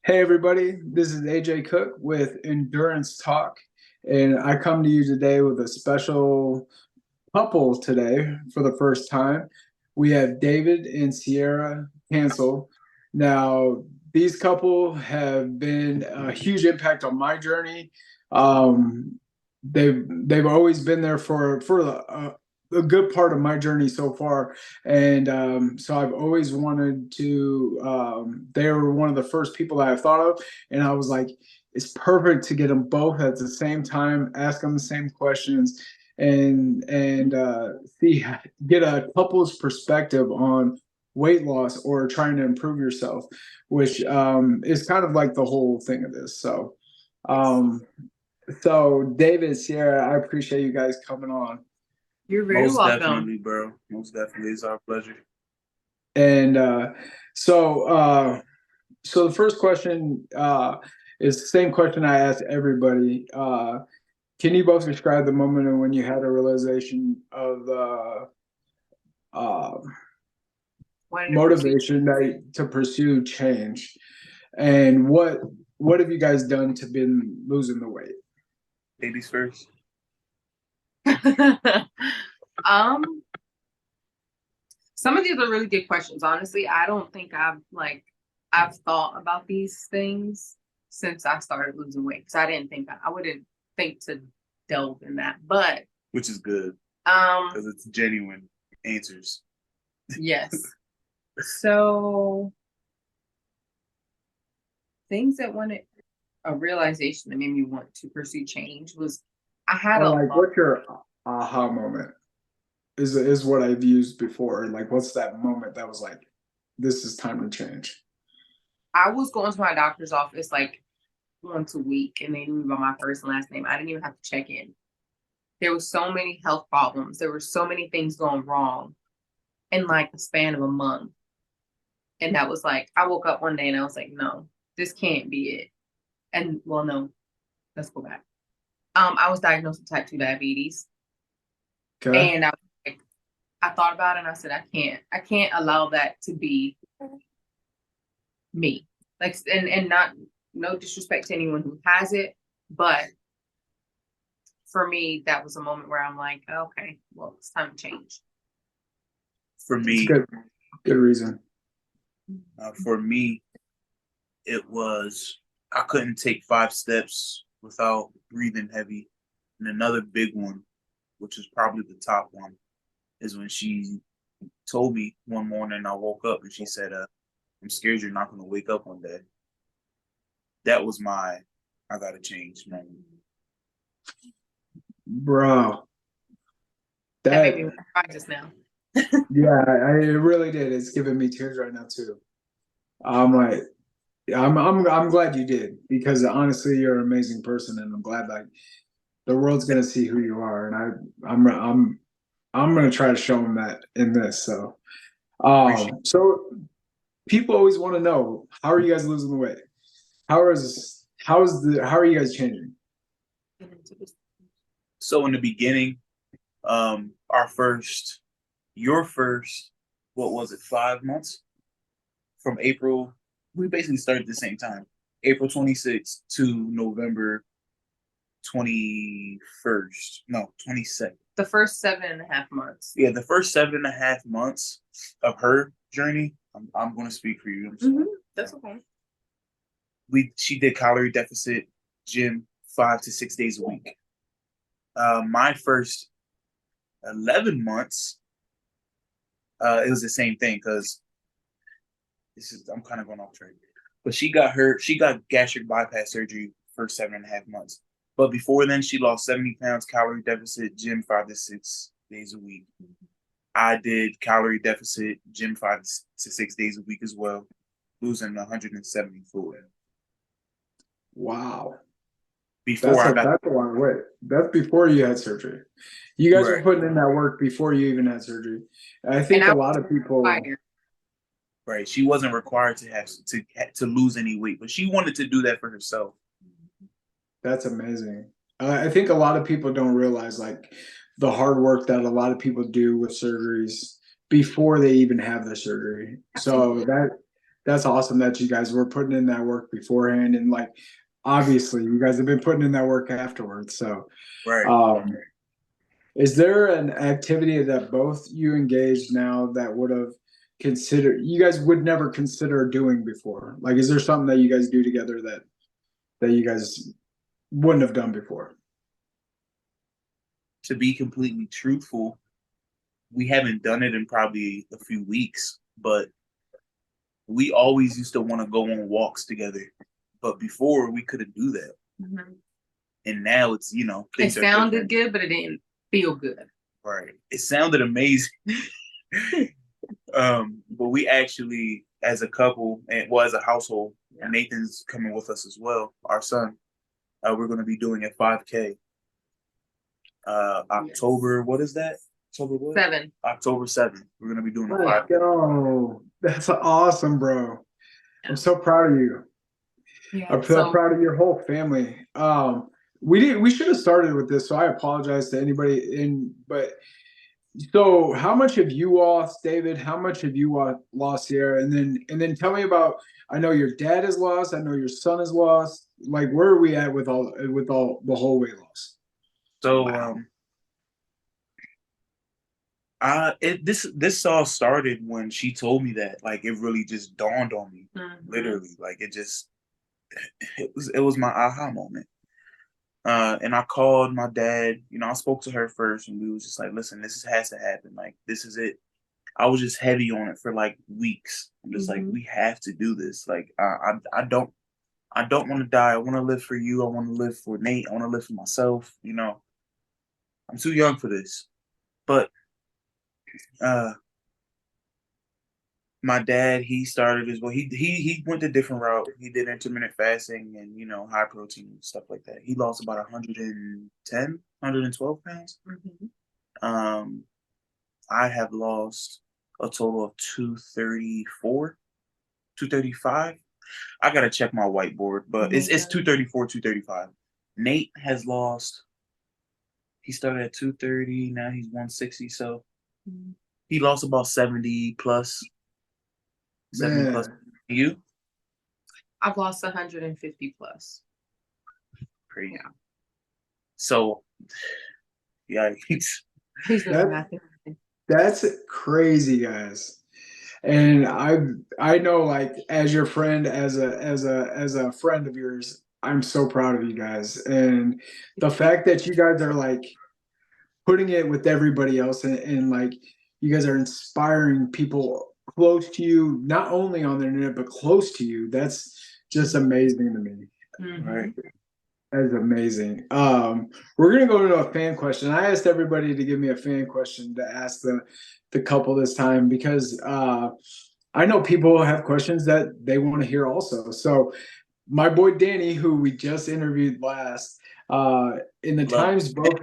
Hey everybody, this is AJ Cook with Endurance Talk, and I come to you today with a special couple today for the first time. We have David and Sierra Cancel. Now, these couple have been a huge impact on my journey. Um, they've always been there for a good part of my journey so far, and so I've always wanted to. They were one of the first people that I thought of, and I was like, it's perfect to get them both at the same time, ask them the same questions, and see get a couple's perspective on weight loss or trying to improve yourself, which is kind of like the whole thing of this. So, Yes. um, so David, Sierra, I appreciate you guys coming on. You're very Most welcome. definitely, bro. Most definitely. It's our pleasure. And so, so the first question is the same question I ask everybody. Can you both describe the moment when you had a realization of uh, Wanted to pursue. motivation to pursue change, and what have you guys done to been losing the weight? Ladies first. um, some of these are really good questions. Honestly, I don't think I've thought about these things since I started losing weight because I didn't think I wouldn't think to delve in that. But Which is good um, because it's genuine answers. yes. So things that wanted a realization that made me want to pursue change was I had Or a like, lot. what's your aha moment? Is what I've used before. Like, what's that moment that was like, this is time to change? I was going to my doctor's office like once a week and they knew me by my first and last name. I didn't even have to check in. There were so many health problems. There were so many things going wrong in like the span of a month. And that was like, I woke up one day and I was like, no, this can't be it. And well, no, let's go back. I was diagnosed with type 2 diabetes. Okay. And like, I thought about it and I said, I can't allow that to be me. Like, and not, no disrespect to anyone who has it, but for me, that was a moment where I'm like, okay, well, it's time to change. For It's me, good. Good reason. for me, it was I couldn't take 5 steps without breathing heavy. And another big one, which is probably the top one, is when she told me one morning I woke up and she said, I'm scared you're not going to wake up one day. That was my I got to change moment. Bro, That made that me cry just now. yeah, it really did. It's giving me tears right now too. I'm like, I'm glad you did because honestly, you're an amazing person, and I'm glad like the world's gonna see who you are, and I'm gonna try to show them that in this. So, Appreciate so people always want to know how are you guys losing the weight? How are you guys changing? So in the beginning, our first, your first, what was it, 5 months from April? We basically started at the same time, April 26th to November 21st. No, 22nd. The first 7.5 months. Yeah, the first 7.5 months of her journey. I'm going to speak for you. I'm sorry. That's okay. She did calorie deficit gym 5 to 6 days a week. My first 11 months, it was the same thing because I'm kind of going off track. But she got gastric bypass surgery for 7.5 months. But before then, she lost 70 pounds, calorie deficit, gym 5 to 6 days a week. I did calorie deficit, gym 5 to 6 days a week as well, losing 174. Wow, Before I got that's a long way. That's before you had surgery. You guys were right, putting in that work before you even had surgery. I And think a I lot of was people. fired. right. She wasn't required to lose any weight, but she wanted to do that for herself. That's amazing. I think a lot of people don't realize like the hard work that a lot of people do with surgeries before they even have the surgery. So Absolutely. that's awesome that you guys were putting in that work beforehand, and like obviously you guys have been putting in that work afterwards. So, Right. um, is there an activity that both you engaged now that would have considered you guys would never consider doing before? Like, is there something that you guys do together that you guys wouldn't have done before? To be completely truthful, we haven't done it in probably a few weeks, but we always used to want to go on walks together. But before we couldn't do that. Mhm. And now it's, It things are sounded different. good, but it didn't feel good. Right. It sounded amazing. But we actually, as a couple, and well, as a household, Yeah. Nathan's coming with us as well, our son. We're going to be doing a 5K. October, what is that? October what? 7. October 7th. We're going to be doing a Let's 5K. go. That's awesome, bro. I'm so proud of you. Yeah. I'm so proud of your whole family. We should have started with this, so I apologize to anybody but so how much have you lost, David? How much have you lost here? And then tell me about, I know your dad is lost, I know your son is lost. Like, where are we at with all the whole weight loss? So Wow. This all started when she told me that. Like, it really just dawned on me. Mhm. Literally. Like, it was my aha moment. And I called my dad. I spoke to her first, and we was just like, listen, has to happen. Like, this is it. I was just heavy on it for like weeks. I'm just like, we have to do this. Like, I don't want to die. I want to live for you. I want to live for Nate. I want to live for myself. I'm too young for this. But uh my dad, he started as well. He went a different route. He did intermittent fasting and high protein and stuff like that. He lost about 110, 112 pounds. Um, I have lost a total of 234, 235. I gotta check my whiteboard, but it's 234, 235. Nate has lost. He started at 230. Now he's 160. So he lost about 70 plus. 70 plus. Man, You? I've lost 150 plus. Crazy. Yeah. So, yeah, He's doing nothing. that's crazy, guys. And I know, like, as your friend, as a friend of yours, I'm so proud of you guys. And the fact that you guys are like putting it with everybody else, and like you guys are inspiring people close to you, not only on the internet but close to you. That's just amazing to me. right. That's amazing. We're gonna go to a fan question. I asked everybody to give me a fan question to ask the couple this time, because I know people have questions that they want to hear also. So my boy Danny, who we just interviewed last, in the Love. Times book,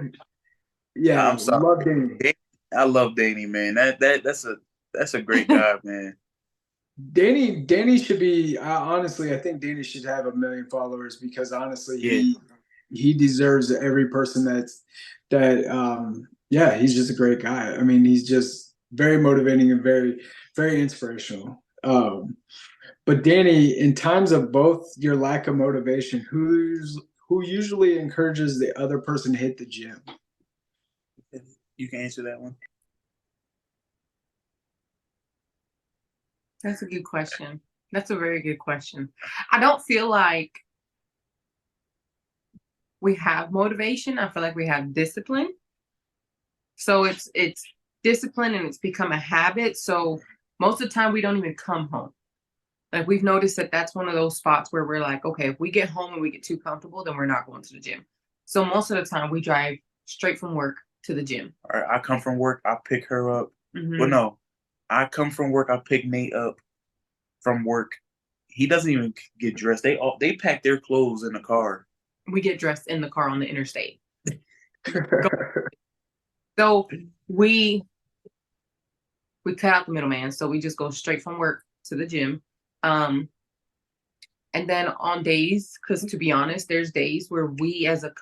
yeah, I'm sorry. love Danny. I love Danny, man. That's a great guy, man. Danny should be, honestly, I think Danny should have 1 million followers, because honestly, Yeah. he deserves every person yeah, he's just a great guy. I mean, he's just very motivating and very, very inspirational. But Danny, in times of both your lack of motivation, who usually encourages the other person to hit the gym? You can answer that one. That's a good question. That's a very good question. I don't feel like we have motivation. I feel like we have discipline. So it's discipline, and it's become a habit. So most of the time we don't even come home. Like, we've noticed that that's one of those spots where we're like, okay, if we get home and we get too comfortable, then we're not going to the gym. So most of the time we drive straight from work to the gym. All right, I come from work, I pick her up. Mhm. Well, no, I come from work, I pick Nate up from work. He doesn't even get dressed. They pack their clothes in the car. We get dressed in the car on the interstate. So we cut out the middleman. So we just go straight from work to the gym. And then on days, because to be honest, there's days where we as a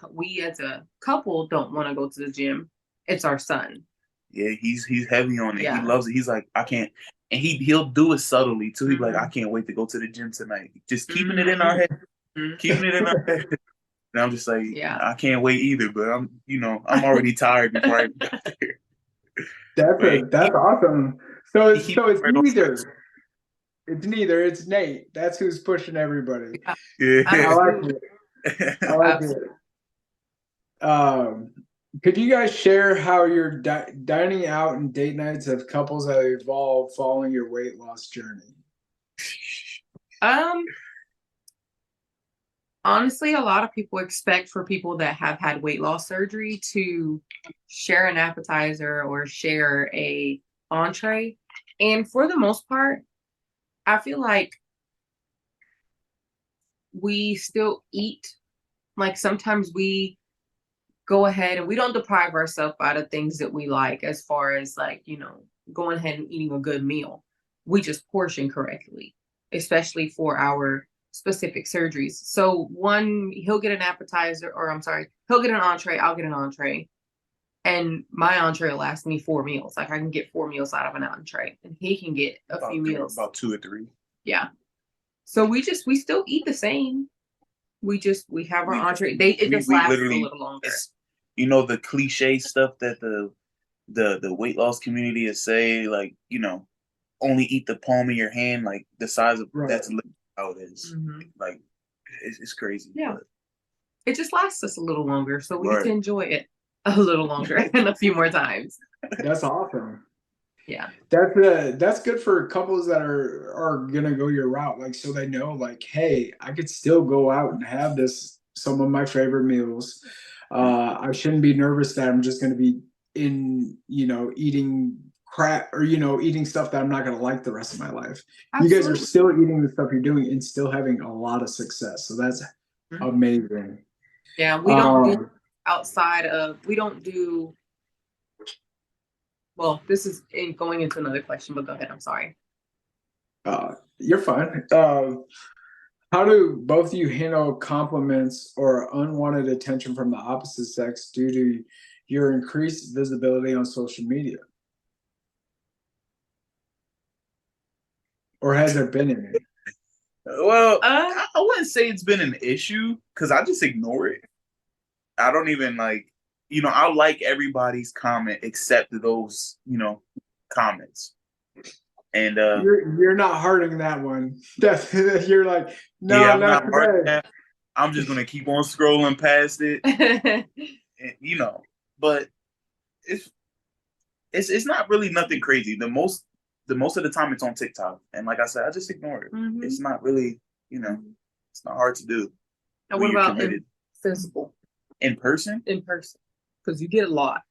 couple don't want to go to the gym. It's our son. Yeah, he's heavy on it. Yeah. He loves it. He's like, I can't. and he'll do it subtly too. He'll be like, Mhm. I can't wait to go to the gym tonight. Just keeping it in our head, keeping it in our head. And I'm just like, Yeah. I can't wait either, but I'm already tired before I even got there. But That's awesome. So he keeps it's right on track. neither. It's Nate. That's who's pushing everybody. Yeah. I Yeah. like it. I like it. Um, could you guys share how your dining out and date nights of couples have evolved following your weight loss journey? Um, Honestly, a lot of people expect for people that have had weight loss surgery to share an appetizer or share a entree. And for the most part, I feel like we still eat. Like sometimes we go ahead and we don't deprive ourselves out of things that we like, as far as like, going ahead and eating a good meal. We just portion correctly, especially for our specific surgeries. So one, he'll get an appetizer, or I'm sorry, he'll get an entree, I'll get an entree. And my entree will last me 4 meals. Like I can get 4 meals out of an entree, and he can get a few meals. About 2 or 3. Yeah. So we still eat the same. We have our entree. It just We lasts a literally, little longer. the cliche stuff that the weight loss community is say, like, only eat the palm of your hand, like the size of that's literally how it is. Like it's crazy. Yeah. But It just lasts us a little longer, so we get to enjoy it a little longer and a few more times. That's awesome. Yeah. That's good for couples that are gonna go your route, like so they know, like, hey, I could still go out and have some of my favorite meals. I shouldn't be nervous that I'm just gonna be eating crap or eating stuff that I'm not gonna like the rest of my life. Absolutely. You guys are still eating the stuff you're doing and still having a lot of success. So that's amazing. Yeah, we don't do outside of we don't do. Well, this is going into another question, but go ahead. I'm sorry. You're fine. How do both of you handle compliments or unwanted attention from the opposite sex due to your increased visibility on social media? Or has there been any? well, I wouldn't say it's been an issue because I just ignore it. I don't even I like everybody's comment except those, comments. And you're not hurting that one. You're like, no, yeah, I'm not not hurting today. that. I'm just gonna keep on scrolling past it. And, but it's not really nothing crazy. The most of the time it's on TikTok, and like I said, I just ignore it. It's not really, it's not hard to do. And what about in physical? In person? In person, because you get a lot.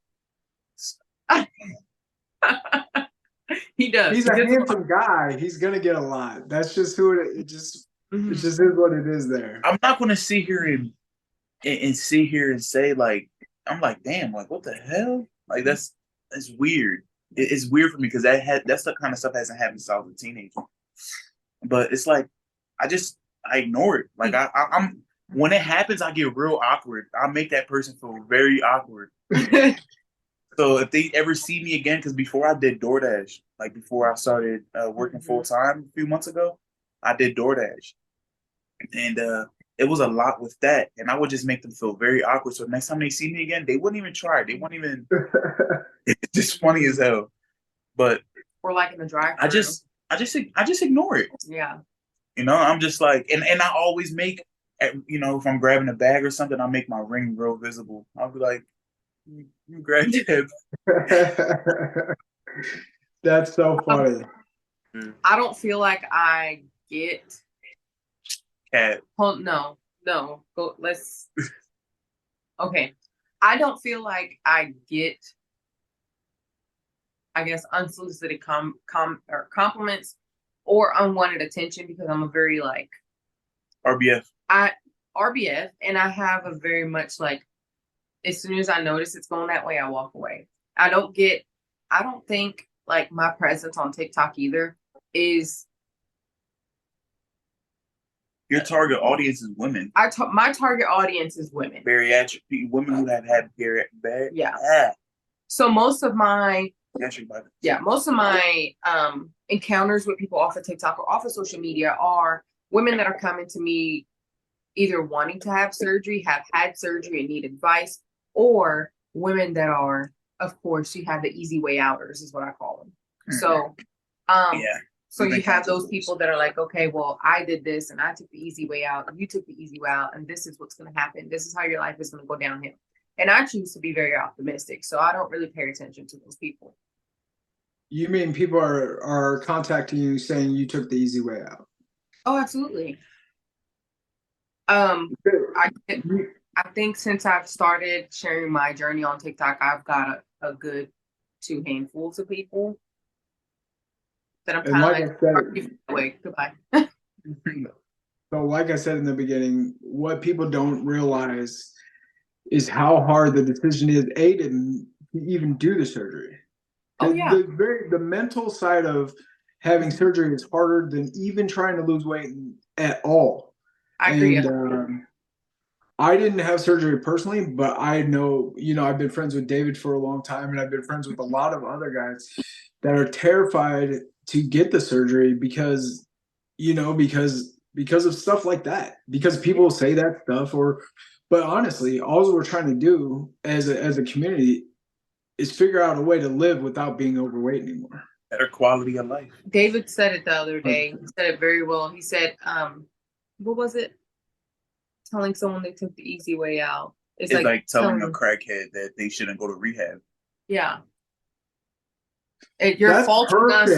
He does. He's a handsome guy. He's gonna get a lot. That's just who it just is what it is there. I'm not gonna sit here and sit here and say like I'm like, damn, like what the hell? Like that's weird. It's weird for me because that's the kind of stuff hasn't happened since I was a teenager. But it's like I ignore it. Like I'm when it happens, I get real awkward. I make that person feel very awkward. So if they ever see me again, because before I did DoorDash, like before I started working full time a few months ago, I did DoorDash, and it was a lot with that, and I would just make them feel very awkward. So next time they see me again, they wouldn't even try. They wouldn't even. It's just funny as hell. But or like in the drive-thru. I just ignore it. Yeah. I'm just like, and I always make, if I'm grabbing a bag or something, I'll make my ring real visible. I'll be like, you grabbed it. That's so funny. I don't feel like I get. Cat. No. Go. Let's. Okay, I don't feel like I get. I guess unsolicited or compliments or unwanted attention because I'm a very like RBF. RBF, and I have a very much like as soon as I notice it's going that way, I walk away. I don't think like my presence on TikTok either is. Your target audience is women. My target audience is women. Bariatric women who have had bad. Yeah. So most of my Yeah, most of my encounters with people off of TikTok or off of social media are women that are coming to me either wanting to have surgery, have had surgery and need advice, or women that are, of course, you have the easy way outers is what I call them. So yeah. So you have those people that are like, okay, well, I did this and I took the easy way out, and you took the easy way out, and this is what's going to happen. This is how your life is going to go downhill. And I choose to be very optimistic, so I don't really pay attention to those people. You mean people are contacting you saying you took the easy way out? Oh, absolutely. I think since I've started sharing my journey on TikTok, I've got a good 2 handfuls of people that I'm kind of like, wait, goodbye. So, like I said in the beginning, what people don't realize is how hard the decision is, to even do the surgery. Oh, yeah. The mental side of having surgery is harder than even trying to lose weight at all. I agree. And I didn't have surgery personally, but I know, I've been friends with David for a long time, and I've been friends with a lot of other guys that are terrified to get the surgery because of stuff like that. Because people say that stuff, but honestly, all we're trying to do as a community is figure out a way to live without being overweight anymore. Better quality of life. David said it the other day. He said it very well. He said, what was it? Telling someone they took the easy way out. It's like telling a crackhead that they shouldn't go to rehab. Yeah. You're faulting us.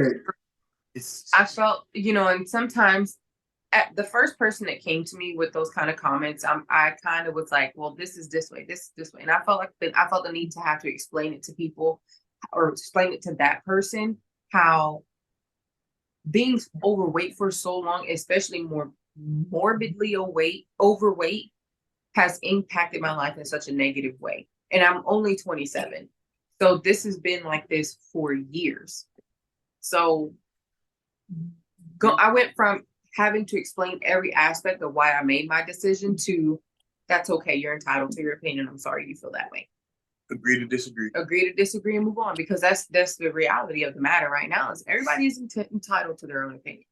I felt, and sometimes the first person that came to me with those kind of comments, I kind of was like, well, this is this way, this is this way. And I felt the need to have to explain it to people, or explain it to that person, how being overweight for so long, especially more morbidly overweight, has impacted my life in such a negative way. And I'm only 27. So this has been like this for years. So I went from having to explain every aspect of why I made my decision to, that's okay, you're entitled to your opinion. I'm sorry you feel that way. Agree to disagree. Agree to disagree and move on, because that's the reality of the matter right now. Is everybody is entitled to their own opinion.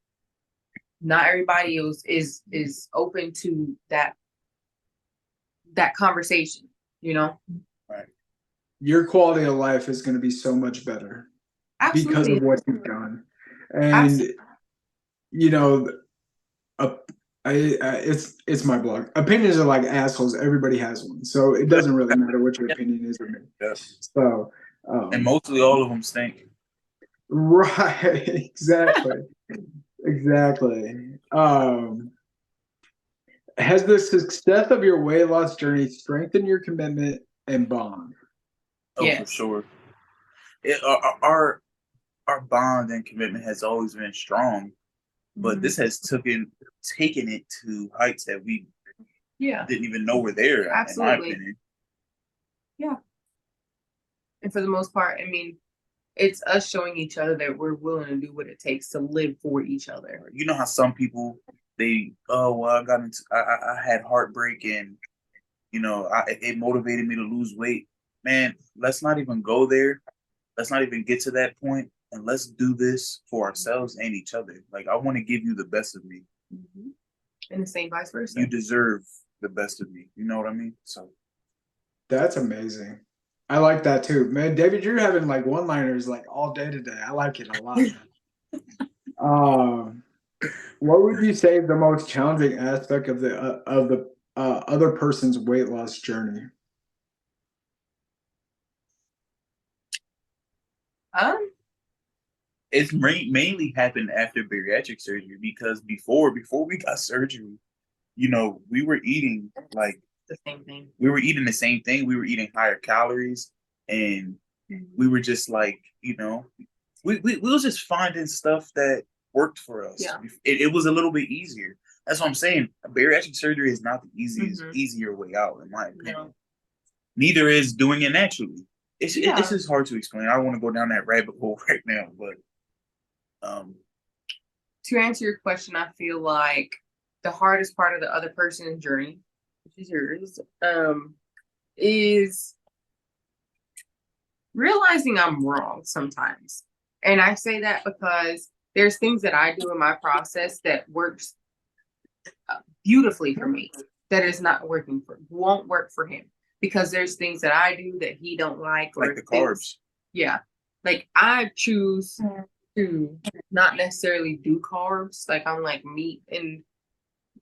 Not everybody is open to that conversation, Right. Your quality of life is going to be so much better. Absolutely. Because of what you've done. And absolutely. It's my blog. Opinions are like assholes. Everybody has one, so it doesn't really matter what your opinion is of me. Yes. So, and mostly all of them stink. Right. Exactly. Exactly. Has the success of your weight loss journey strengthened your commitment and bond? Oh, yes. For sure. Our bond and commitment has always been strong, but this has taken it to heights that we didn't even know were there. Absolutely. In my opinion. Yeah. And for the most part, I mean, it's us showing each other that we're willing to do what it takes to live for each other. You know how some people, I had heartbreak, and it motivated me to lose weight. Man, let's not even go there. Let's not even get to that point, and let's do this for ourselves and each other. Like, I want to give you the best of me. Mm-hmm. And the same vice versa. You deserve the best of me. You know what I mean? So that's amazing. I like that too, man. David, you're having like one-liners like all day today. I like it a lot. What would you say is the most challenging aspect of the other person's weight loss journey? It's mainly happened after bariatric surgery, because before we got surgery, we were eating like the same thing. We were eating the same thing. We were eating higher calories, and we were just like, we was just finding stuff that worked for us. Yeah. It was a little bit easier. That's what I'm saying. Bariatric surgery is not the easier way out, in my opinion. No. Neither is doing it naturally. It's just hard to explain. I don't want to go down that rabbit hole right now, but to answer your question, I feel like the hardest part of the other person's journey, which is yours, is realizing I'm wrong sometimes. And I say that because there's things that I do in my process that works beautifully for me that is not working for won't work for him because there's things that I do that he don't like or Like the things, carbs. yeah. Like I choose to not necessarily do carbs. Like I'm like meat and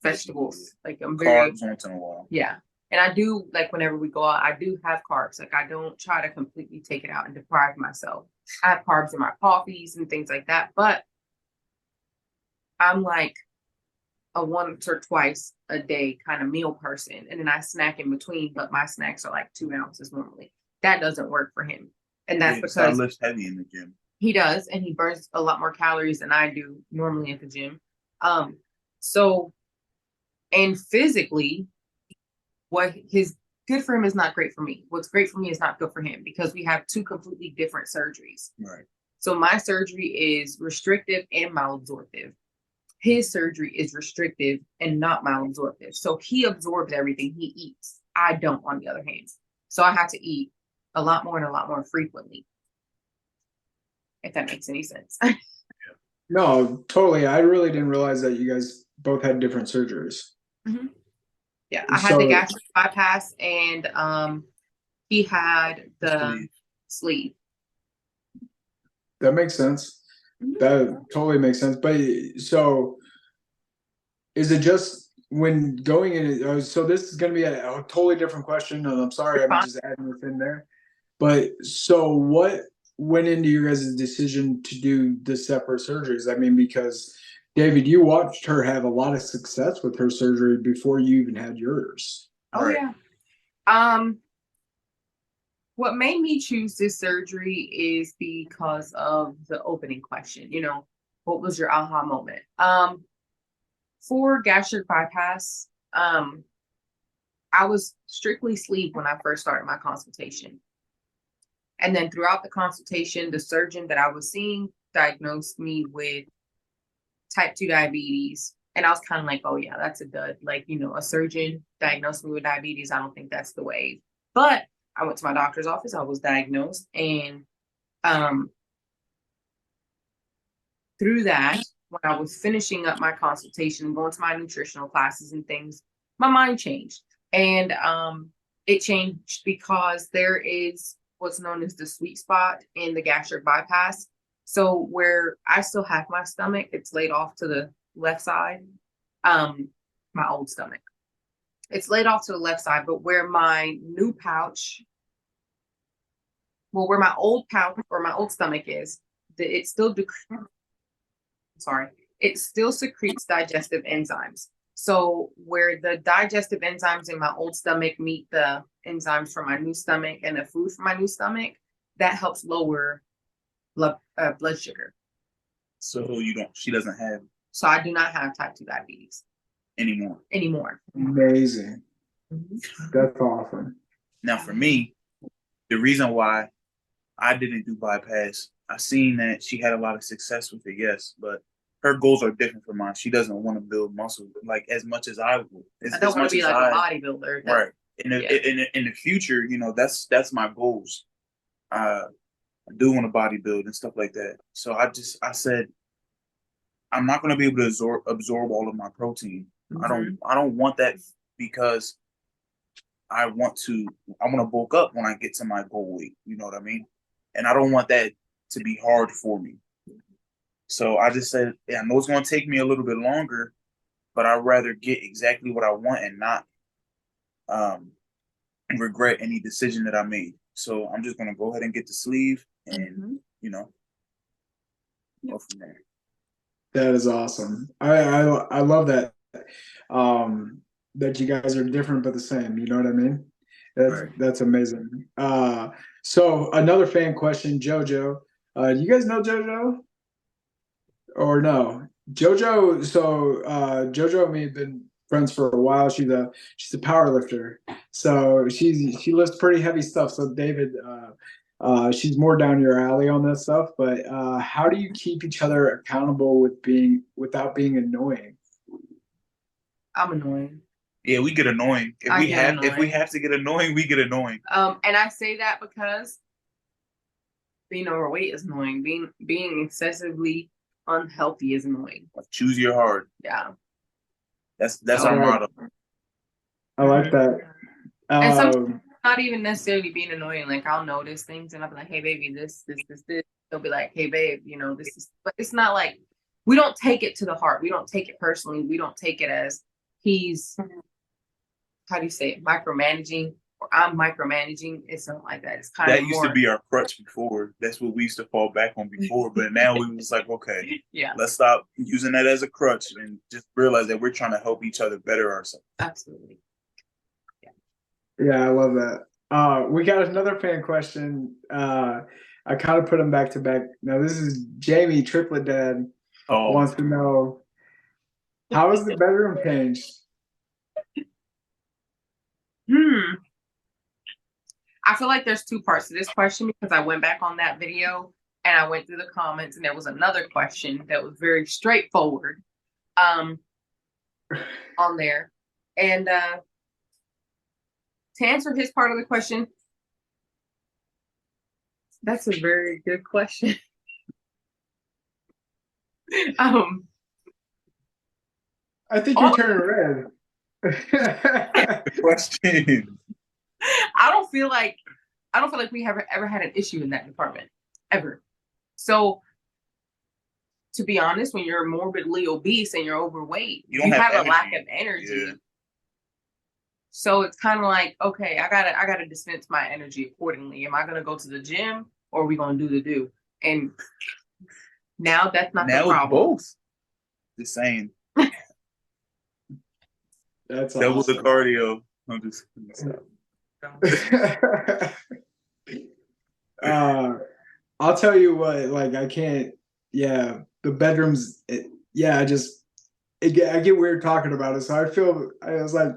vegetables. Like I'm very Carbs once in a while. yeah. And I do like whenever we go out, I do have carbs. Like I don't try to completely take it out and deprive myself. I have carbs in my coffees and things like that. But I'm like a once or twice a day kind of meal person. And then I snack in between, but my snacks are like 2 ounces normally. That doesn't work for him. And that's Yeah, so I because lift heavy in the gym. he does, and he burns a lot more calories than I do normally at the gym. So and physically, what his good for him is not great for me. What's great for me is not good for him because we have two completely different surgeries. Right. So my surgery is restrictive and malabsorptive. His surgery is restrictive and not malabsorptive. So he absorbs everything he eats. I don't, on the other hand. So I have to eat a lot more and a lot more frequently. If that makes any sense. No, totally. I really didn't realize that you guys both had different surgeries. Mhm. Yeah, I had the So gastric bypass and he had the sleeve. that makes sense. Mhm. That totally makes sense. But so is it just when going in? So this is going to be a totally different question, and I'm sorry, I'm Fine. just adding this in there. But so what went into your guys' decision to do the separate surgeries? I mean, because David, you watched her have a lot of success with her surgery before you even had yours. Oh Right. yeah. What made me choose this surgery is because of the opening question. You know, what was your aha moment? For gastric bypass, I was strictly sleep when I first started my consultation. And then throughout the consultation, the surgeon that I was seeing diagnosed me with type 2 diabetes. And I was kind of like, oh, yeah, that's a dud. Like, you know, a surgeon diagnosed me with diabetes. I don't think that's the wave. But I went to my doctor's office. I was diagnosed. And um, through that, when I was finishing up my consultation, going to my nutritional classes and things, my mind changed. And it changed because there is what's known as the sweet spot in the gastric bypass. So where I still have my stomach, it's laid off to the left side. My old stomach. It's laid off to the left side, but where my new pouch, well, where my old pouch or my old stomach is, it still sorry, it still secretes digestive enzymes. So where the digestive enzymes in my old stomach meet the enzymes from my new stomach and the food from my new stomach, that helps lower blood sugar. So she doesn't have So I do not have type 2 diabetes anymore. Amazing. Mhm. That's awesome. Now for me, the reason why I didn't do bypass, I seen that she had a lot of success with it, yes, but her goals are different from mine. She doesn't want to build muscle like as much as I would. I don't want to be like a bodybuilder. Right. In the future, you know, that's my goals. I do want to bodybuild and stuff like that. So I said I'm not going to be able to absorb all of my protein. I don't want that because I want to bulk up when I get to my goal weight. You know what I mean? And I don't want that to be hard for me. So I just said, yeah, I know it's going to take me a little bit longer, but I'd rather get exactly what I want and not um, regret any decision that I made. So I'm just going to go ahead and get the sleeve and, you know, go from there. That is awesome. I love that. That you guys are different but the same. You know what I mean? That's amazing. So another fan question, JoJo. Do you guys know JoJo or no? JoJo. So JoJo and me have been friends for a while. She's a power lifter. So she lifts pretty heavy stuff. So David, she's more down your alley on that stuff. But how do you keep each other accountable without being annoying? I'm annoying. Yeah, we get annoying. If we have to get annoying, we get annoying. And I say that because being overweight is annoying. Being excessively unhealthy is annoying. Choose your heart. Yeah. That's So, our Right. motto. I like that. and sometimes Um, not even necessarily being annoying. Like I'll notice things and I'll be like, hey baby, this. They'll be like, hey babe, this is, but it's not like we don't take it to the heart. We don't take it personally. We don't take it as he's, how do you say it, micromanaging, or I'm micromanaging. It's not like that. It's kind That of used more, to be our crutch before. That's what we used to fall back on before. But now we was like, okay, yeah, let's stop using that as a crutch and just realize that we're trying to help each other better ourselves. absolutely. yeah, I love that. We got another fan question. I kind of put them back to back. Now this is Jamie, Triplet Dad, Oh, wants to know, how is the bedroom changed? I feel like there's two parts to this question because I went back on that video and I went through the comments and there was another question that was very straightforward on there. And to answer his part of the question, that's a very good question. I think you're turning red. the question. I don't feel like we have ever had an issue in that department ever. So to be honest, when you're morbidly obese and you're overweight, You you don't have have a lack energy. of energy. Yeah. So it's kind of like, okay, I gotta dispense my energy accordingly. Am I gonna go to the gym or are we gonna do the do? And now that's not the Now it's problem. both. Just saying. That's Double the awesome. cardio. I'm just I'll tell you what, like I can't. Yeah, the bedrooms. I get weird talking about it. So I was like,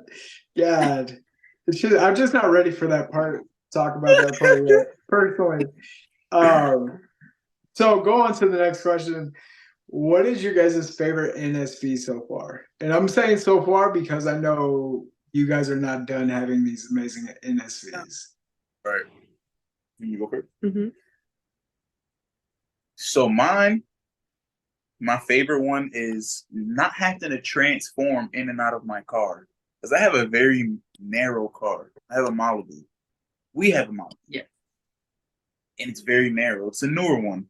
God, I'm just not ready for that part. Talk about that part yet, personally. So go on to the next question. What is your guys' favorite NSV so far? And I'm saying so far because I know you guys are not done having these amazing NSVs. right. You go first. Mm-hmm. So my favorite one is not having to transform in and out of my car. Because I have a very narrow car. I have a Malibu. We have a Malibu. Yeah. And it's very narrow. It's a newer one.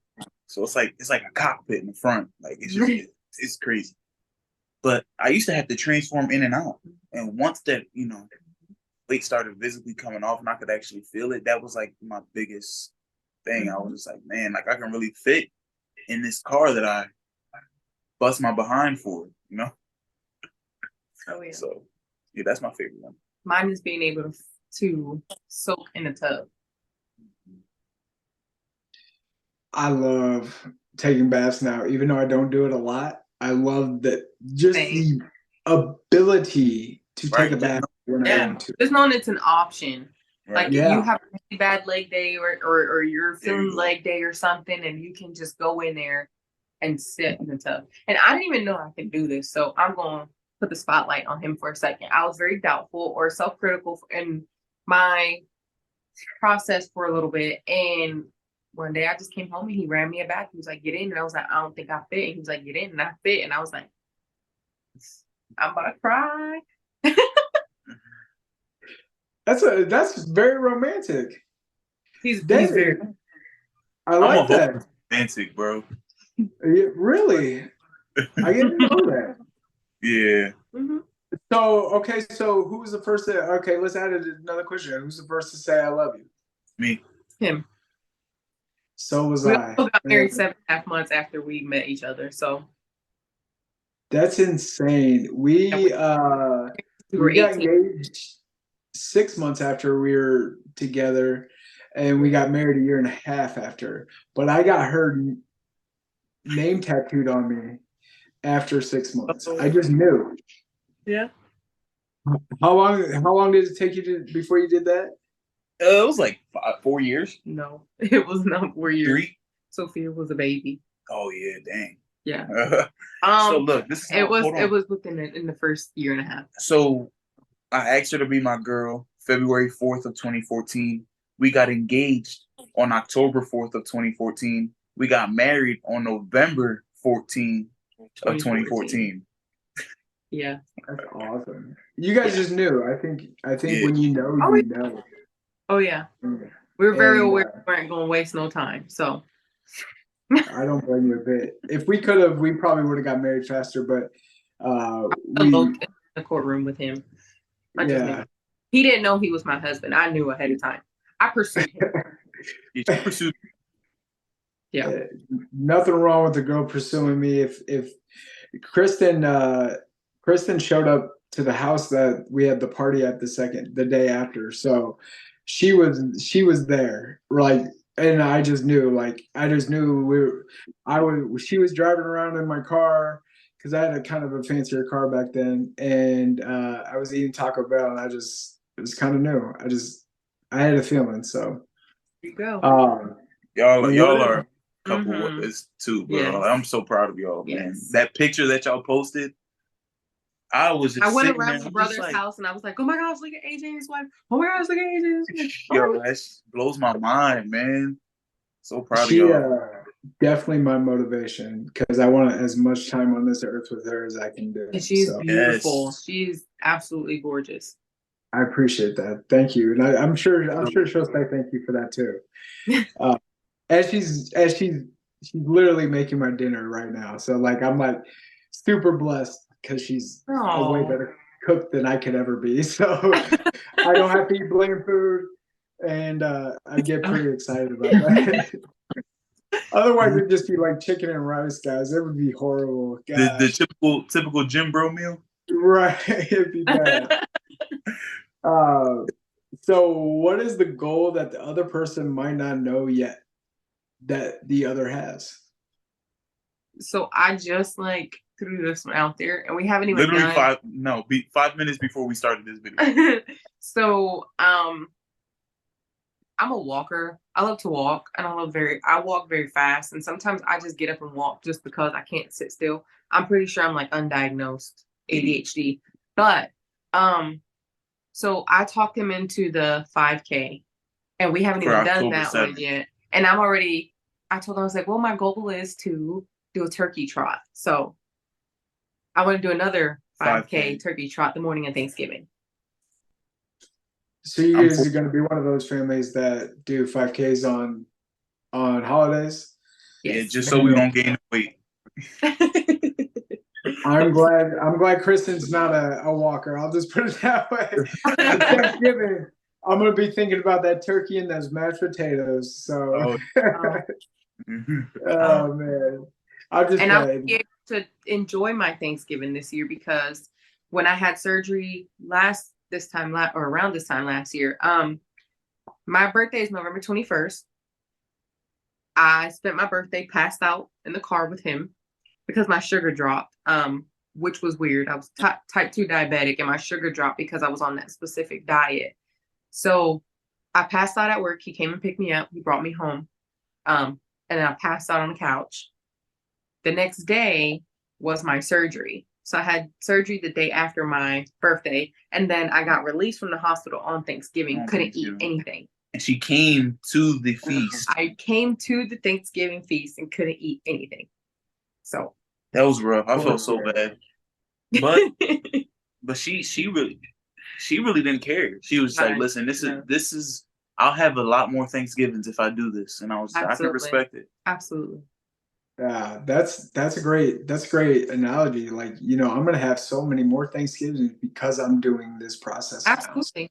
So it's like a cockpit in the front. Like it's just it's crazy. But I used to have to transform in and out. And once that, weight started visibly coming off and I could actually feel it, that was like my biggest thing. I was just like, man, like I can really fit in this car that I bust my behind for. Oh yeah. So yeah, that's my favorite one. Mine is being able to soak in the tub. I love taking baths now, even though I don't do it a lot. I love that just Same. the ability to take Right. a bath when I want to. Just knowing it's an option. Right. Like Yeah. you have a really bad leg day or you're There you feeling go. leg day or something, and you can just go in there and sit in the tub. And I didn't even know I could do this, so I'm going to put the spotlight on him for a second. I was very doubtful or self-critical in my process for a little bit, and one day I just came home and he ran me a bath. He was like, "Get in," and I was like, "I don't think I fit." And he was like, "Get in," and I fit, and I was like, "I'm about to cry." That's very romantic. He's David, very. I I'm like a that. whole romantic, bro. Really, I didn't know that. Yeah. Mm-hmm. So okay, so who was the first to? Okay, let's add another question. Who's the first to say "I love you"? Me. Him. So was We I. also got married 7.5 months after we met each other. So That's insane. we We were got 18. engaged 6 months after we were together, and we got married a year and a half after. But I got her name tattooed on me after 6 months. I just knew. Yeah. How long did it take you before you did that? It was like 4 years. No, it was not 4 years. 3. Sophia was a baby. Oh yeah, dang. Yeah. So look, this is it was hold on. it was within in the first year and a half. So I asked her to be my girl February 4th of 2014. We got engaged on October 4th of 2014. We got married on November 14th of 2014. Yeah. That's awesome. You guys just knew. I think Yeah. when you know, Oh, you know. Oh yeah. Mm. We were very And, aware we weren't going to waste no time. So I don't blame you a bit. If we could have, we probably would have got married faster. But we, in the courtroom with him. I just knew. yeah. He didn't know he was my husband. I knew ahead of time. I pursued him. You pursued. Yeah. Nothing wrong with the girl pursuing me. If Kristen Kristen showed up to the house that we had the party at the day after, so she was there, like, and I just knew she was driving around in my car because I had a kind of a fancier car back then, and I was eating Taco Bell, and it was kind of new. I had a feeling, so There you go. Y'all what are a couple is too, bro. Yes. I'm so proud of y'all, man. That picture that y'all posted, I was just I went sitting around there, my brother's house and I was like, oh my gosh, look at AJ and his wife. Oh my gosh, look at AJ and his wife. Yo, that blows my mind, man. So proud of she y'all. definitely my motivation because I want as much time on this earth with her as I can do. And she's So beautiful. Yes. She's absolutely gorgeous. I appreciate that. Thank you, and I'm sure she'll say thank you for that too. She's literally making my dinner right now, so like I'm like super blessed because she's a way better cook than I could ever be. So I don't have to eat bland food, and I get pretty excited about that. Otherwise, it'd just be like chicken and rice, guys. It would be horrible. The typical gym bro meal. Right, it'd be bad. So what is the goal that the other person might not know yet that the other has? So I just like threw this one out there and we haven't even Literally done 5 minutes before we started this video. So I'm a walker. I love to walk and I walk very fast. And sometimes I just get up and walk just because I can't sit still. I'm pretty sure I'm like undiagnosed ADHD. But so I talked him into the 5K and we haven't even done that one yet. And I told him, I was like, well, my goal is to do a turkey trot. So I want to do another 5K turkey trot the morning of Thanksgiving. So you guys are going to be one of those families that do 5Ks on holidays? Yes. Yeah, just so we don't gain weight. I'm glad Kristen's not a walker. I'll just put it that way. Thanksgiving, I'm gonna be thinking about that turkey and those mashed potatoes. So, oh man, I'm just and I'm able to enjoy my Thanksgiving this year because when I had surgery around this time last year, my birthday is November 21st. I spent my birthday passed out in the car with him because my sugar dropped, which was weird. I was type 2 diabetic and my sugar dropped because I was on that specific diet. So I passed out at work. He came and picked me up. He brought me home. And then I passed out on the couch. The next day was my surgery. So I had surgery the day after my birthday. And then I got released from the hospital on Thanksgiving. Couldn't eat anything. And she came to the feast. I came to the Thanksgiving feast and couldn't eat anything. So that was rough. I felt so bad. But she really didn't care. She was like, listen, this is I'll have a lot more Thanksgivings if I do this. And I can respect it. Absolutely. Yeah, that's a great analogy. Like, I'm gonna have so many more Thanksgivings because I'm doing this process. Absolutely.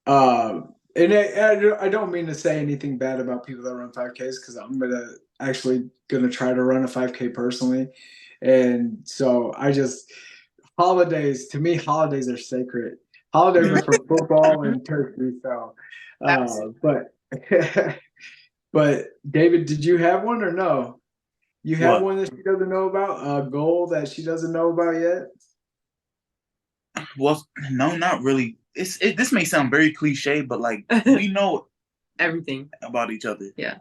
And I don't mean to say anything bad about people that run 5Ks because I'm gonna try to run a 5K personally, and so holidays are sacred. Holidays are for football and turkey. So, but David, did you have one or no? You have one that she doesn't know about? A goal that she doesn't know about yet? Well, no, not really. This may sound very cliche, but like we know everything about each other. Yeah,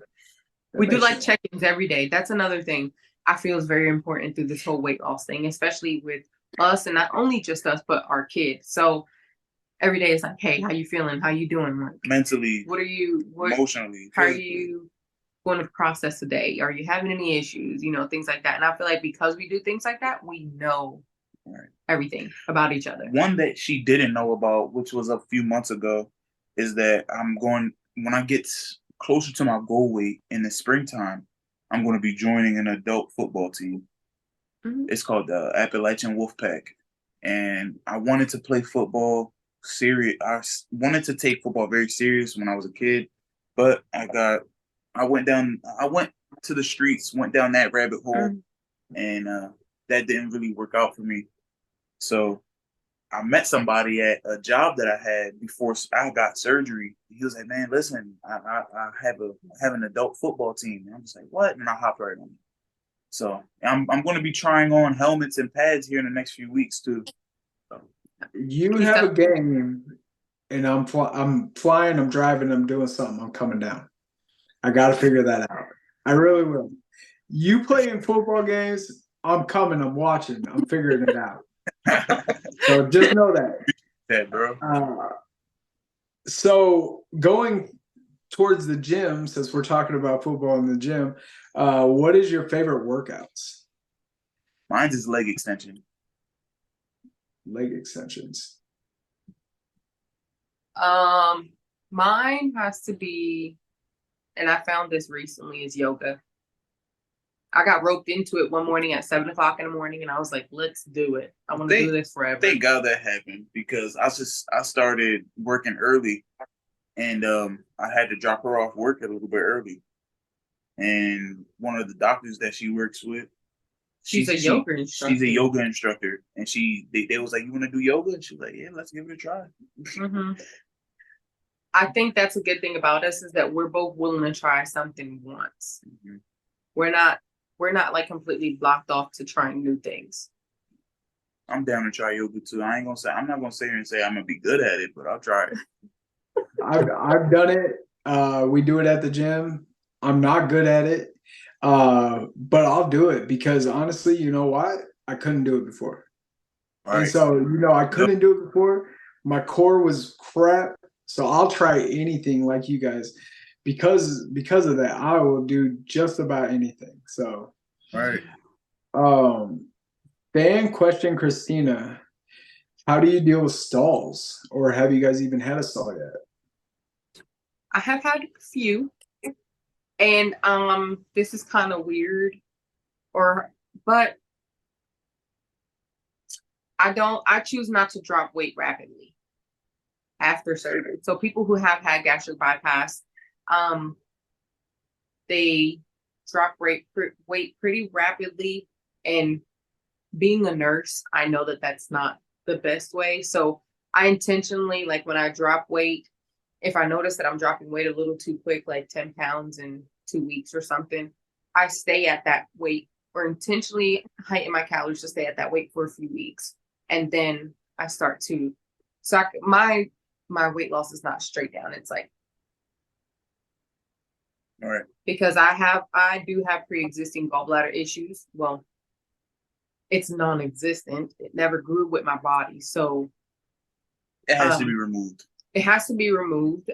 we do like check-ins every day. That's another thing I feel is very important through this whole weight loss thing, especially with us, and not only just us, but our kids. So every day it's like, hey, how you feeling? How you doing? Like, mentally, what emotionally, how are physically. you going to process today? Are you having any issues? Things like that. And I feel like because we do things like that, we know Right. everything about each other. One that she didn't know about, which was a few months ago, is that when I get closer to my goal weight in the springtime, I'm going to be joining an adult football team. Mhm. It's called the Appalachian Wolfpack. And I wanted to play football serious. Wanted to take football very serious when I was a kid, but I went to the streets, went down that rabbit hole, Mhm. and that didn't really work out for me. So I met somebody at a job that I had before I got surgery. He was like, "Man, listen, I have an adult football team." And I'm just like, "What?" And I hopped right on it. So I'm going to be trying on helmets and pads here in the next few weeks too. So, You He's have a def- game, and I'm flying, I'm driving, I'm doing something. I'm coming down. I got to figure that out. I really will. You playing football games? I'm coming. I'm watching. I'm figuring it out. So just know that. that bro. So going towards the gym, since we're talking about football in the gym, what is your favorite workouts? Mine's is leg extension. Leg extensions. Mine has to be, and I found this recently, is yoga. I got roped into it one morning at 7 o'clock in the morning, and I was like, "Let's do it. I want to do this forever." Thank God that happened because I started working early, and I had to drop her off work a little bit early. And one of the doctors that she works with, She's a yoga instructor. she's a yoga instructor, and they was like, "You want to do yoga?" And she was like, "Yeah, let's give it a try." Mm-hmm. I think that's a good thing about us is that we're both willing to try something once. Mm-hmm. We're not like completely blocked off to trying new things. I'm down to try yoga too. I'm not gonna sit here and say I'm gonna be good at it, but I'll try it. I've done it. We do it at the gym. I'm not good at it, but I'll do it because honestly, you know what? I couldn't do it before, All and right. so I couldn't do it before. My core was crap, so I'll try anything like you guys because of that. I will do just about anything. So, All right. fan question, Christina. How do you deal with stalls, or have you guys even had a stall yet? I have had a few, and this is kind of weird, but I choose not to drop weight rapidly after surgery. So people who have had gastric bypass, they drop weight pretty rapidly. And being a nurse, I know that that's not the best way. So I intentionally, like when I drop weight, if I notice that I'm dropping weight a little too quick, like 10 pounds in 2 weeks or something, I stay at that weight or intentionally heighten my calories to stay at that weight for a few weeks. And then I start to, my weight loss is not straight down. It's like, All right. because I do have pre-existing gallbladder issues. Well, it's non-existent. It never grew with my body. So it has to be removed. It has to be removed.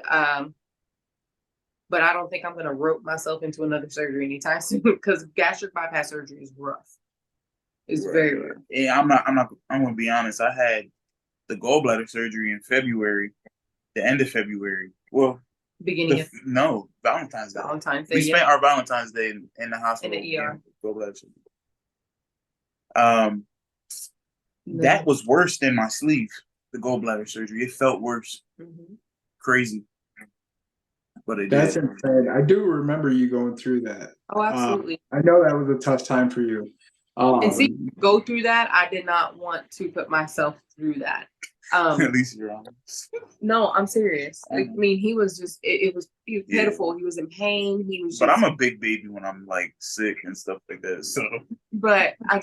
But I don't think I'm going to rope myself into another surgery anytime soon because gastric bypass surgery is rough. It's very rough. Yeah, I'm going to be honest. I had the gallbladder surgery in February, the end of February. Well, Valentine's Day. Valentine's Day. We spent our Valentine's Day in the hospital. In the ER. Gallbladder surgery. That was worse than my sleeve, the gallbladder surgery. It felt worse. Mm-hmm. Crazy. But That's insane. I do remember you going through that. Oh, absolutely. I know that was a tough time for you. And go through that. I did not want to put myself through that. At least you're honest. No, I'm serious. I mean, he was just, it was pitiful. Yeah. He was in pain. But I'm a big baby when I'm like sick and stuff like that. So. But I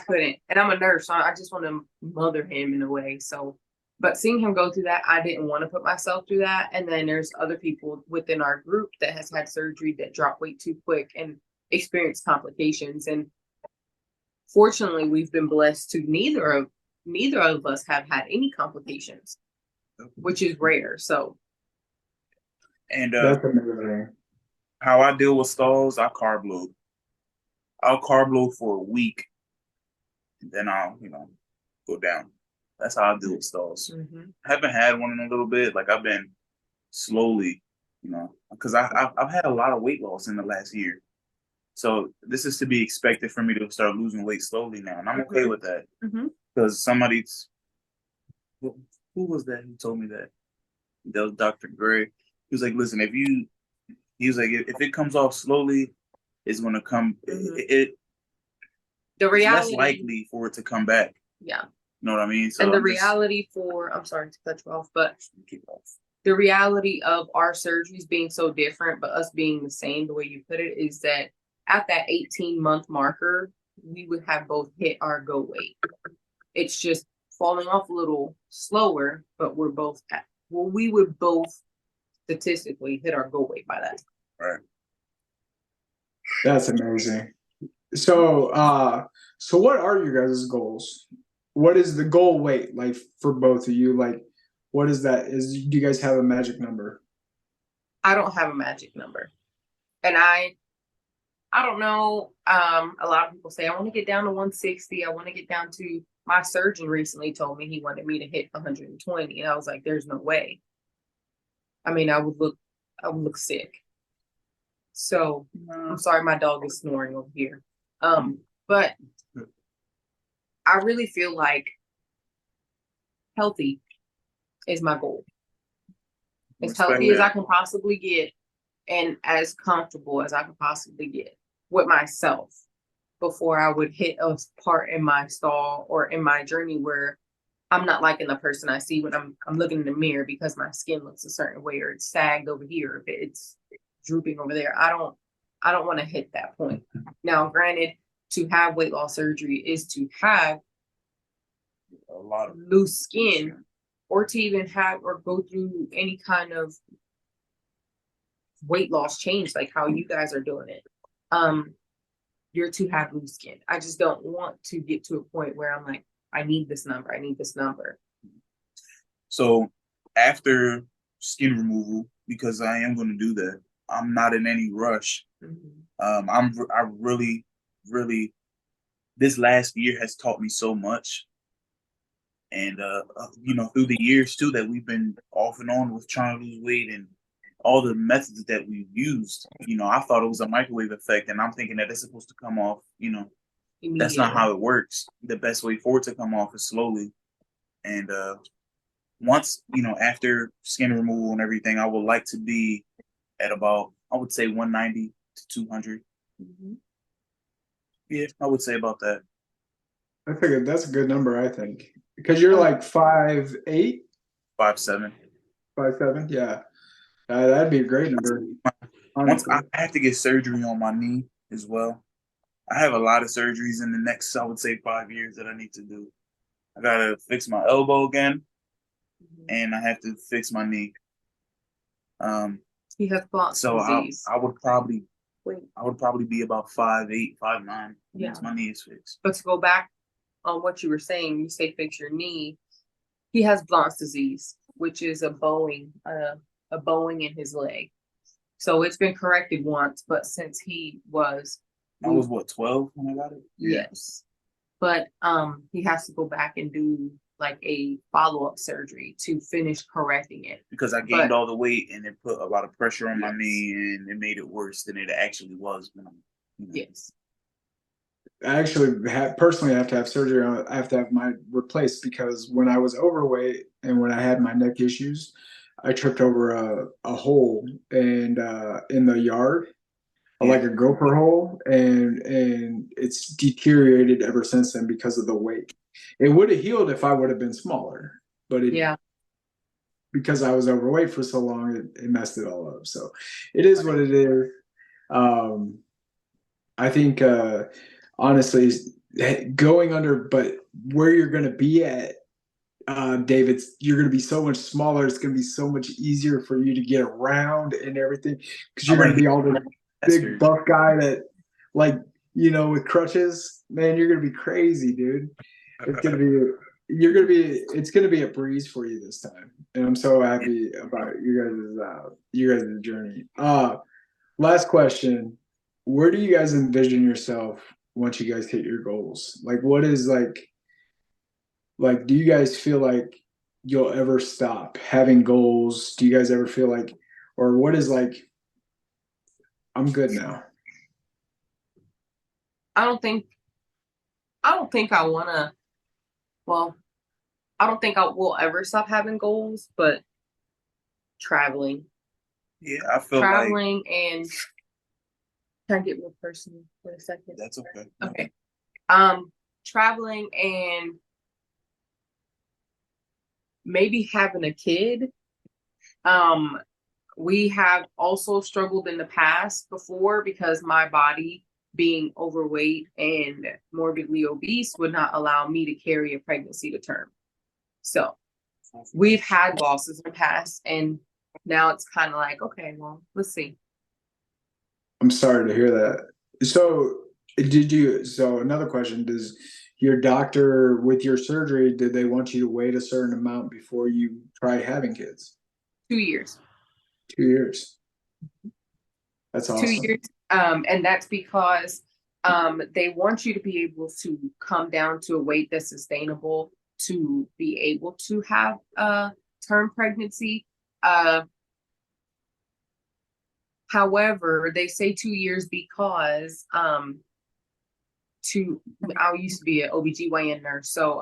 couldn't. And I'm a nurse, so I just want to mother him in a way. So, but seeing him go through that, I didn't want to put myself through that. And then there's other people within our group that has had surgery that drop weight too quick and experience complications. And fortunately, we've been blessed to neither of us have had any complications. which is rare. So And That's amazing. how I deal with stalls, I carb load. I'll carb load for a week, and then I'll go down. That's how I deal with stalls. I haven't had one in a little bit. Like I've been slowly, because I've had a lot of weight loss in the last year. So this is to be expected for me to start losing weight slowly now, and I'm okay with that. Because who was that who told me that? That was Dr. Gray. He was like, "Listen, he was like, if it comes off slowly, it's gonna come. the It's reality, less likely for it to come back. Yeah. You know what I mean? So and the reality I'm sorry to cut you off, but the reality of our surgeries being so different, but us being the same, the way you put it, is that at that 18-month marker, we would have both hit our go weight. It's just falling off a little slower, but we would both statistically hit our go weight by that. Right. That's amazing. So, so what are your guys' goals? What is the goal weight like for both of you? Like, what is that? Do you guys have a magic number? I don't have a magic number, and I don't know. A lot of people say I want to get down to 160. I want to get down to. My surgeon recently told me he wanted me to hit 120, and I was like, "There's no way." I mean, I would look sick. So I'm sorry, my dog is snoring over here. But I really feel like healthy is my goal. As healthy as I can possibly get, and as comfortable as I can possibly get with myself before I would hit a part in my stall or in my journey where I'm not liking the person I see when I'm looking in the mirror because my skin looks a certain way or it's sagged over here, if it's drooping over there. I don't want to hit that point. Now, granted, to have weight loss surgery is to have a lot of loose skin, or to even have or go through any kind of weight loss change like how you guys are doing it. You're to have loose skin. I just don't want to get to a point where I'm like, I need this number. I need this number. So after skin removal, because I am going to do that, I'm not in any rush. I really, this last year has taught me so much. And, through the years too, that we've been off and on with trying to lose weight and all the methods that we've used, I thought it was a microwave effect, and I'm thinking that it's supposed to come off, that's not how it works. The best way for it to come off is slowly. And once, after skin removal and everything, I would like to be at about, I would say 190 to 200. Yeah, I would say about that. I think that's a good number, I think. Because you're like 5'8"? 5'7". 5'7", yeah. That'd be a great number. Once I have to get surgery on my knee as well. I have a lot of surgeries in the next, I would say, 5 years that I need to do. I gotta fix my elbow again, and I have to fix my knee. He has Blount's disease. I would probably be about 5'8", 5'9" once my knee is fixed. But to go back on what you were saying, you say fix your knee. He has Blount's disease, which is a bowing in his leg. So it's been corrected once, but since I was what, 12 when I got it? Yeah. Yes. But he has to go back and do like a follow-up surgery to finish correcting it. Because I gained all the weight and it put a lot of pressure on my knee, and it made it worse than it actually was. Yes. I actually personally have to have surgery on it. I have to have mine replaced because when I was overweight and when I had my neck issues, I tripped over a hole and in the yard, like a gopher hole, and it's deteriorated ever since then because of the weight. It would have healed if I would have been smaller, but because I was overweight for so long, it messed it all up. So it is what it is. I think honestly, going under, but where you're going to be at, David, you're going to be so much smaller. It's going to be so much easier for you to get around and everything because you're going to be all the big buff guy that, like, with crutches. Man, you're going to be crazy, dude. It's going to be it's gonna be a breeze for you this time. And I'm so happy about you guys' journey. Last question. Where do you guys envision yourself once you guys hit your goals? Like what is like do you guys feel like you'll ever stop having goals? Do you guys ever feel like or what is like I'm good now? I don't think I wanna, well, I don't think I will ever stop having goals, but traveling. Yeah, I feel like Traveling and can I get real personal for a second? that's okay. Okay. Traveling and maybe having a kid. We have also struggled in the past before because my body being overweight and morbidly obese would not allow me to carry a pregnancy to term. So we've had losses in the past, and now it's kind of like, okay, well, let's see. I'm sorry to hear that. So another question, does your doctor with your surgery, did they want you to wait a certain amount before you try having kids? 2 years. 2 years. That's 2 years. awesome. And that's because they want you to be able to come down to a weight that's sustainable to be able to have a term pregnancy. However, they say 2 years because I used to be an OBGYN nurse. So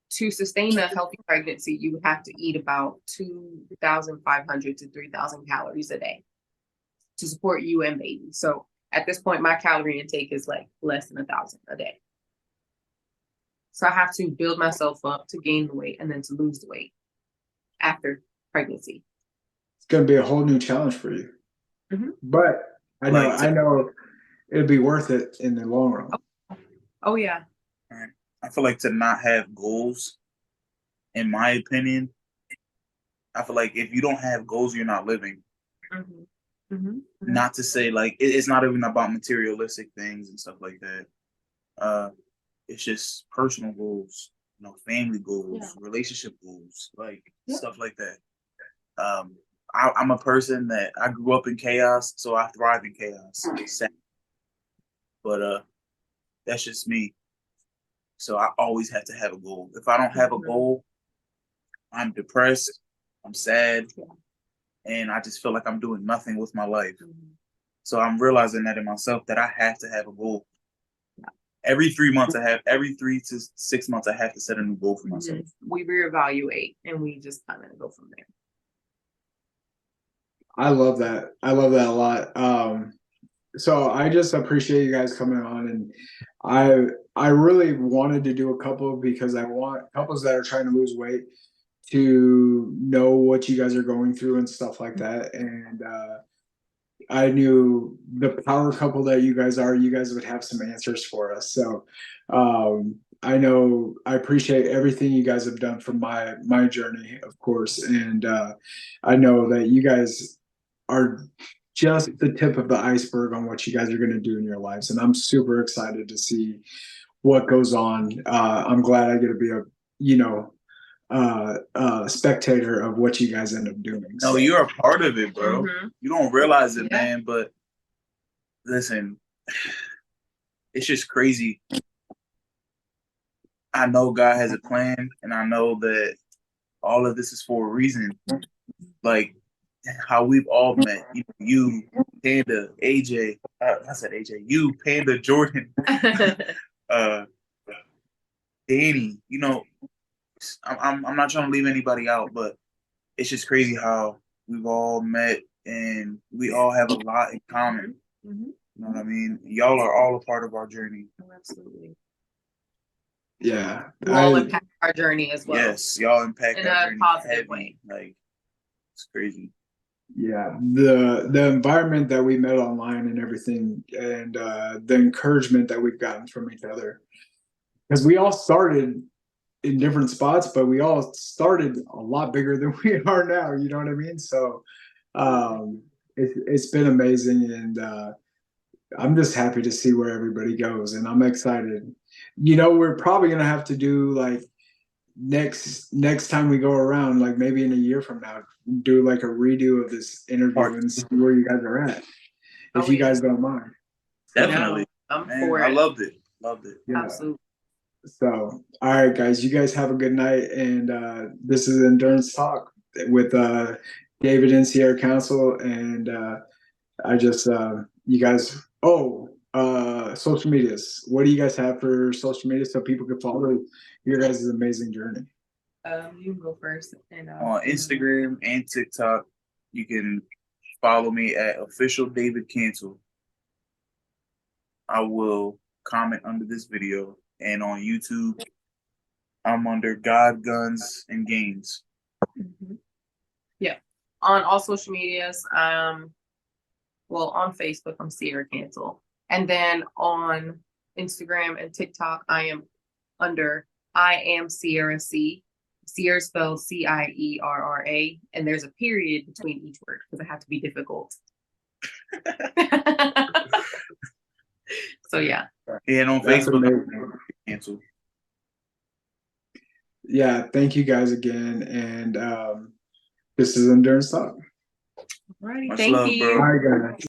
to sustain a healthy pregnancy, you would have to eat about 2,500 to 3,000 calories a day to support you and baby. So at this point, my calorie intake is like less than 1,000 a day. So I have to build myself up to gain the weight and then to lose the weight after pregnancy. It's gonna be a whole new challenge for you. Mhm. But I Like, know it'll be worth it in the long run. Oh yeah. I feel like to not have goals, in my opinion, I feel like if you don't have goals, you're not living. Mm-hmm. Mm-hmm. Not to say like it's not even about materialistic things and stuff like that. It's just personal goals, family goals, Yeah. relationship goals, like Yeah. stuff like that. I'm a person that I grew up in chaos, so I thrive in chaos. But that's just me. So I always have to have a goal. If I don't have a goal, I'm depressed, I'm sad, and I just feel like I'm doing nothing with my life. Mm-hmm. So I'm realizing that in myself that I have to have a goal. Every 3 to 6 months, I have to set a new goal for myself. We reevaluate and we just kind of go from there. I love that. I love that a lot. So I just appreciate you guys coming on, and I really wanted to do a couple because I want couples that are trying to lose weight to know what you guys are going through and stuff like that. And I knew the power couple that you guys are, you guys would have some answers for us. So I know I appreciate everything you guys have done for my journey, of course, and I know that you guys are just the tip of the iceberg on what you guys are going to do in your lives, and I'm super excited to see what goes on. I'm glad I get to be a spectator of what you guys end up doing. No, So. you're a part of it, bro. Mm-hmm. You don't realize it, Yeah. man. But listen, it's just crazy. I know God has a plan, and I know that all of this is for a reason. Like how we've all met. You, Panda, AJ. I said AJ. You, Panda, Jordan, Danny. I'm not trying to leave anybody out, but it's just crazy how we've all met and we all have a lot in common. Mm-hmm. You know what I mean? Y'all are all a part of our journey. Oh, absolutely. Yeah, You all impact our journey as well. Yes, y'all impact in our a journey positive way. Like it's crazy. Yeah, the environment that we met online and everything, and the encouragement that we've gotten from each other, because we all started in different spots, but we all started a lot bigger than we are now. You know what I mean? So it's been amazing, and I'm just happy to see where everybody goes, and I'm excited. We're probably gonna have to do like next time we go around, like maybe in a year from now, do like a redo of this interview Part and see where you guys are at, if Oh, you yeah. guys don't mind. Definitely. No, I'm Man, for I it. loved it. Loved it. Yeah. Absolutely. So, all right, guys, you guys have a good night. And this is Endurance Talk with David and Sierra Council. And I just, you guys, social medias. What do you guys have for social media so people can follow your guys' amazing journey? You can go first. And On Instagram and TikTok, you can follow me at official David Cancel. I will comment under this video, and on YouTube, I'm under God, Guns, and Games. Mhm. Yeah. On all social medias, well, on Facebook, I'm Sierra Cancel. And then on Instagram and TikTok, I am under I am Sierra C. Sierra spelled Cierra, and there's a period between each word because I have to be difficult. So yeah. And on That's Facebook, amazing. Cancel. Yeah, thank you guys again. And this is Endurance Talk. Alrighty, Much thank love, you. bro. All right, guys.